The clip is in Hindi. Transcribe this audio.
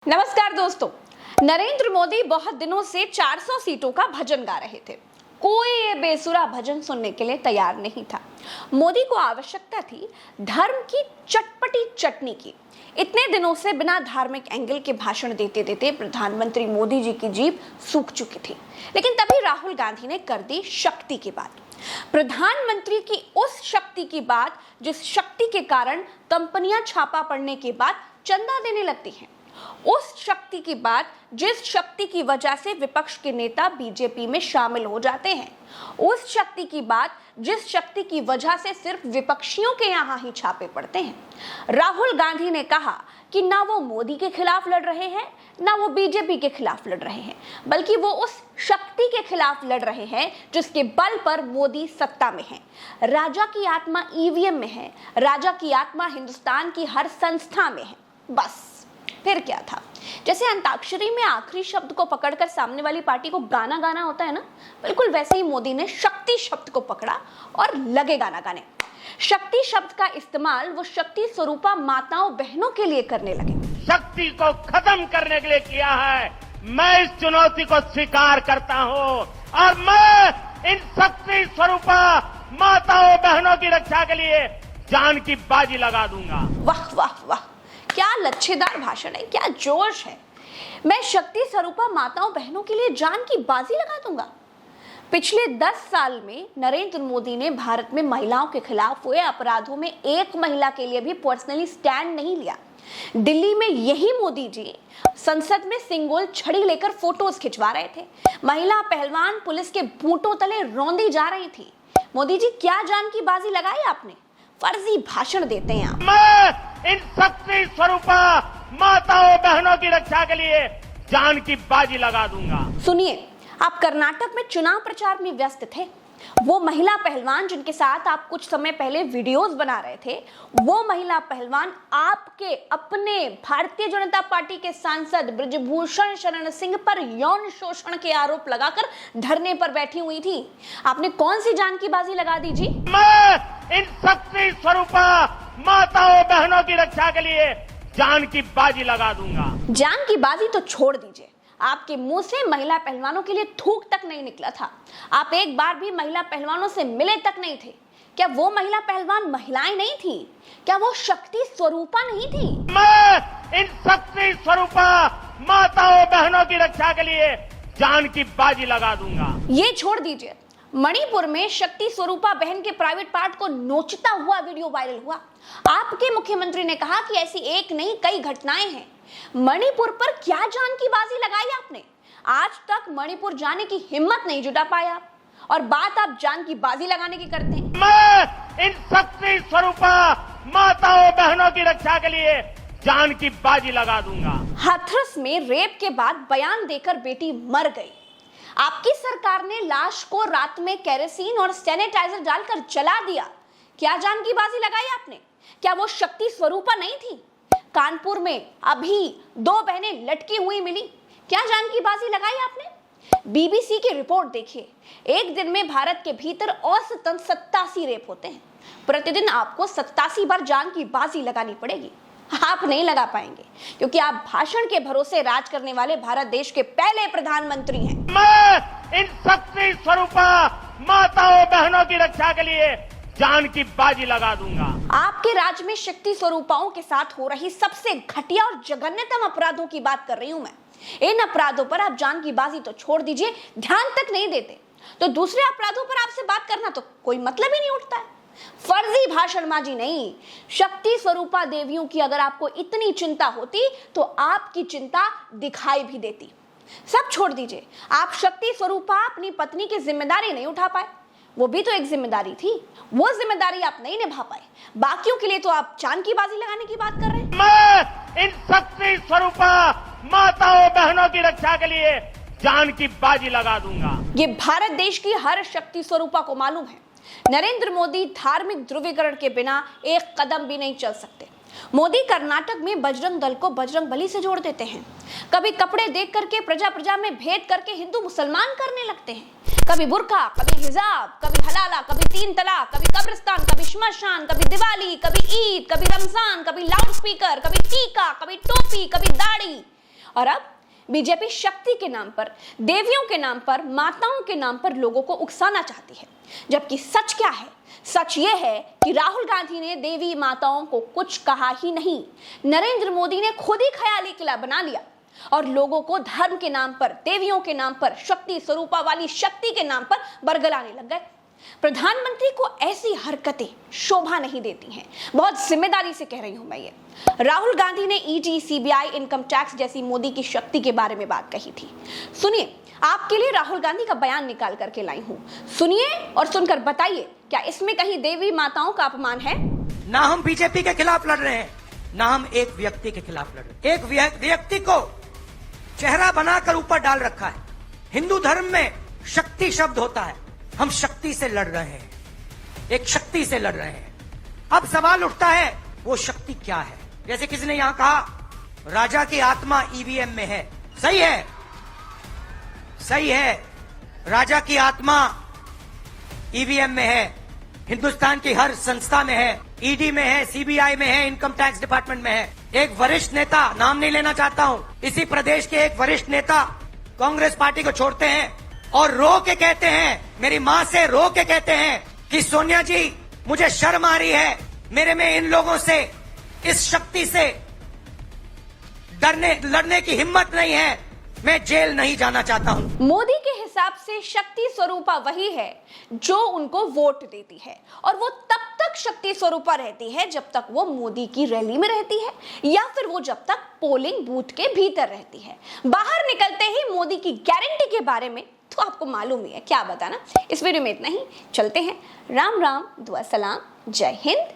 नमस्कार दोस्तों। नरेंद्र मोदी बहुत दिनों से 400 सीटों का भजन गा रहे थे। कोई ये बेसुरा भजन सुनने के लिए तैयार नहीं था। मोदी को आवश्यकता थी धर्म की चटपटी चटनी की। इतने दिनों से बिना धार्मिक एंगल के भाषण देते देते प्रधानमंत्री मोदी जी की जीभ सूख चुकी थी। लेकिन तभी राहुल गांधी ने कर दी शक्ति की बात। प्रधानमंत्री की उस शक्ति की बात जिस शक्ति के कारण कंपनियां छापा पड़ने के बाद चंदा देने लगती हैं। उस शक्ति की बात जिस शक्ति की वजह से विपक्ष के नेता बीजेपी में शामिल हो जाते हैं। उस शक्ति की बात जिस शक्ति की वजह से सिर्फ विपक्षियों के यहाँ ही छापे पड़ते हैं। राहुल गांधी ने कहा कि ना वो मोदी के खिलाफ लड़ रहे हैं, ना वो बीजेपी के खिलाफ लड़ रहे हैं, बल्कि वो उस शक्ति के खिलाफ लड़ रहे हैं जिसके बल पर मोदी सत्ता में है। राजा की आत्मा ईवीएम में है, राजा की आत्मा हिंदुस्तान की हर संस्था में है। बस फिर क्या था, जैसे अंताक्षरी में आखिरी शब्द को पकड़कर सामने वाली पार्टी को गाना गाना होता है ना, बिल्कुल वैसे ही मोदी ने शक्ति शब्द को पकड़ा और लगे गाना गाने। शक्ति शब्द का इस्तेमाल वो शक्ति स्वरूपा माताओं बहनों के लिए करने लगे। शक्ति को खत्म करने के लिए किया है। मैं इस चुनौती को स्वीकार करता हूं और मैं इन शक्ति स्वरूपा माताओं बहनों की रक्षा के लिए जान की बाजी लगा दूंगा। वाह वाह वाह, क्या लच्छेदार भाषण है, क्या जोश है। मैं शक्ति स्वरूपा माताओं बहनों के लिए जान की बाजी लगा दूंगा। पिछले 10 साल में नरेंद्र मोदी ने भारत में महिलाओं के खिलाफ हुए अपराधों में एक महिला के लिए भी पर्सनली स्टैंड नहीं लिया। दिल्ली में यही मोदी जी संसद में सिंगोल छड़ी लेकर फोटोज खिंचवा रहे थे। महिला पहलवान पुलिस के बूटों तले रौंदी जा रही थी। मोदी जी, क्या जान की बाजी लगाई आपने? फर्जी भाषण देते हैं आप। मैं इन शक्ति स्वरूपा माताओं बहनों की रक्षा के लिए जान की बाजी लगा दूंगा। सुनिए, आप कर्नाटक में चुनाव प्रचार में व्यस्त थे। वो महिला पहलवान जिनके साथ आप कुछ समय पहले वीडियोस बना रहे थे, वो महिला पहलवान आपके अपने भारतीय जनता पार्टी के सांसद ब्रजभूषण शरण सिंह पर यौन शोषण के आरोप लगाकर धरने पर बैठी हुई थी। आपने कौन सी जान की बाजी लगा दी जी? मैं इन शक्ति स्वरूपा माताओं बहनों की रक्षा के लिए जान की बाजी लगा दूंगा। जान की बाजी तो छोड़ दीजिए, आपके मुंह से महिला पहलवानों के लिए थूक तक नहीं निकला था। आप एक बार भी महिला पहलवानों से मिले तक नहीं थे। क्या वो महिला पहलवान महिलाएं नहीं थी? क्या वो शक्ति स्वरूपा नहीं थी? मैं इन शक्ति स्वरूपा माताओं बहनों की रक्षा के लिए जान की बाजी लगा दूंगा। ये छोड़ दीजिए, मणिपुर में शक्ति स्वरूपा बहन के प्राइवेट पार्ट को नोचता हुआ वीडियो वायरल हुआ। आपके मुख्यमंत्री ने कहा कि ऐसी एक नहीं कई घटनाएं हैं। मणिपुर पर क्या जान की बाजी लगाई आपने? आज तक मणिपुर जाने की हिम्मत नहीं जुटा पाए आप, और बात आप जान की बाजी लगाने की करते हैं। मैं इन शक्ति स्वरूपा माताओं बहनों की रक्षा के लिए जान की बाजी लगा दूंगा। हाथरस में रेप के बाद बयान देकर बेटी मर गई। आपकी सरकार ने लाश को रात में केरोसिन और सैनिटाइजर डालकर जला दिया। क्या जान की बाजी लगाई आपने? क्या वो शक्ति स्वरूपा नहीं थी? कानपुर में अभी 2 बहनें लटकी हुई मिली। क्या जान की बाजी लगाई आपने? बीबीसी की रिपोर्ट देखिए, एक दिन में भारत के भीतर औसतन 87 रेप होते हैं। प्रतिदिन आपको 87 बार जान की बाजी लगानी पड़ेगी। आप नहीं लगा पाएंगे क्योंकि आप भाषण के भरोसे राज करने वाले भारत देश के पहले प्रधानमंत्री हैं। मैं इन शक्ति स्वरूपा माताओं बहनों की रक्षा के लिए जान की बाजी लगा दूंगा। आपके राज्य में शक्ति स्वरूपाओं के साथ हो रही सबसे घटिया और जघन्यतम अपराधों की बात कर रही हूं मैं। इन अपराधों पर आप जान की बाजी तो छोड़ दीजिए, ध्यान तक नहीं देते, तो दूसरे अपराधों पर आपसे बात करना तो कोई मतलब ही नहीं उठता है। फर्जी भाषणबाजी नहीं, शक्ति स्वरूपा देवियों की अगर आपको इतनी चिंता होती तो आपकी चिंता दिखाई भी देती। सब छोड़ दीजिए, आप शक्ति स्वरूपा अपनी पत्नी की जिम्मेदारी नहीं उठा पाए। वो भी तो एक जिम्मेदारी थी, वो जिम्मेदारी आप नहीं निभा पाए। बाकियों के लिए तो आप जान की बाजी लगाने की बात कर रहे हैं। मैं इन शक्ति स्वरूपा माताओं बहनों की रक्षा के लिए जान की बाजी लगा दूंगा। ये भारत देश की हर शक्ति स्वरूपा को मालूम है, नरेंद्र मोदी धार्मिक ध्रुवीकरण के बिना एक कदम भी नहीं चल सकते। मोदी कर्नाटक में बजरंग दल को बजरंग बली से जोड़ देते हैं। कभी कपड़े देख करके प्रजा प्रजा में भेद करके हिंदू मुसलमान करने लगते हैं। कभी बुर्का, कभी हिजाब, कभी हलाला, कभी 3 तलाक, कभी कब्रिस्तान, कभी श्मशान, कभी दिवाली, कभी ईद, कभी रमजान, कभी लाउड स्पीकर, कभी टीका, कभी टोपी, कभी दाढ़ी। और अब बीजेपी शक्ति के नाम पर, देवियों के नाम पर, माताओं के नाम पर लोगों को उकसाना चाहती है। जबकि सच क्या है? सच ये है कि राहुल गांधी ने देवी माताओं को कुछ कहा ही नहीं। नरेंद्र मोदी ने खुद ही ख्याली किला बना लिया और लोगों को धर्म के नाम पर, देवियों के नाम पर, शक्ति स्वरूपा वाली शक्ति के नाम पर बरगलाने लग गए। प्रधानमंत्री को ऐसी हरकतें शोभा नहीं देती हैं। बहुत जिम्मेदारी से कह रही हूं मैं ये। राहुल गांधी ने ईडी, सीबीआई, इनकम टैक्स जैसी मोदी की शक्ति के बारे में बात कही थी। सुनिए, आपके लिए राहुल गांधी का बयान निकाल करके लाई हूं। सुनिए और सुनकर बताइए, क्या इसमें कहीं देवी माताओं का अपमान है? ना हम बीजेपी के खिलाफ लड़ रहे हैं, ना हम एक व्यक्ति के खिलाफ लड़ रहे हैं। एक व्यक्ति को चेहरा बनाकर ऊपर डाल रखा है। हिंदू धर्म में शक्ति शब्द होता है। हम शक्ति से लड़ रहे हैं, एक शक्ति से लड़ रहे हैं। अब सवाल उठता है वो शक्ति क्या है? जैसे किसी ने यहां कहा राजा की आत्मा ईवीएम में है। सही है, सही है, राजा की आत्मा ईवीएम में है, हिंदुस्तान की हर संस्था में है, ईडी में है, सीबीआई में है, इनकम टैक्स डिपार्टमेंट में है। एक वरिष्ठ नेता, नाम नहीं लेना चाहता हूं, इसी प्रदेश के एक वरिष्ठ नेता कांग्रेस पार्टी को छोड़ते हैं और रो के कहते हैं, मेरी मां से रो के कहते हैं कि सोनिया जी मुझे शर्म आ रही है, मेरे में इन लोगों से, इस शक्ति से लड़ने की हिम्मत नहीं है, मैं जेल नहीं जाना चाहता हूं। मोदी के हिसाब से शक्ति स्वरूपा वही है जो उनको वोट देती है, और वो तब तक शक्ति स्वरूपा रहती है जब तक वो मोदी की रैली में रहती है, या फिर वो जब तक पोलिंग बूथ के भीतर रहती है। बाहर निकलते ही मोदी की गारंटी के बारे में तो आपको मालूम ही है, क्या बताना। इस वीडियो में इतना ही, चलते हैं। राम राम, दुआ सलाम, जय हिंद।